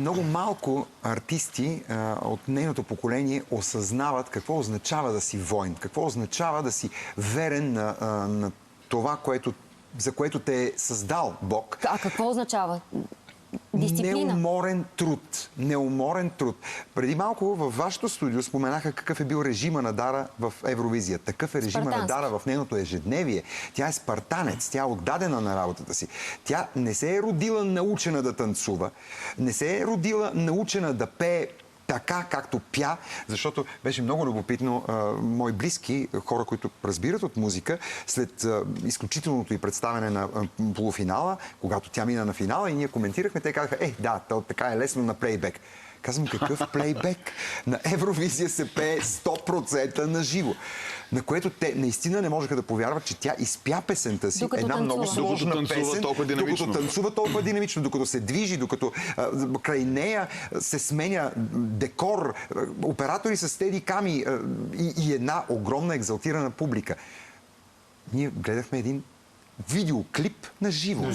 много малко артисти от нейното поколение осъзнават какво означава да си войн, какво означава да си верен на това, за което те е създал Бог. А какво означава? Дисциплина? Неуморен труд. Преди малко във вашето студио споменаха какъв е бил режима на Дара в Евровизия. Такъв е режима на Дара в нейното ежедневие. Тя е спартанец, тя е отдадена на работата си. Тя не се е родила научена да танцува, не се е родила научена да пее така, както пя, защото беше много любопитно. Мои близки, хора, които разбират от музика, след изключителното й представяне на полуфинала, когато тя мина на финала и ние коментирахме, те казаха, да, така е лесно на плейбек. Казвам, какъв плейбек? На Евровизия се пее 100% на живо. На което те наистина не можеха да повярват, че тя изпя песента си. Докато една танцува. много сложна песен. Докато танцува толкова динамично, докато се движи, докато край нея се сменя декор, оператори с стедиками и една огромна екзалтирана публика. Ние гледахме един видеоклип на живо.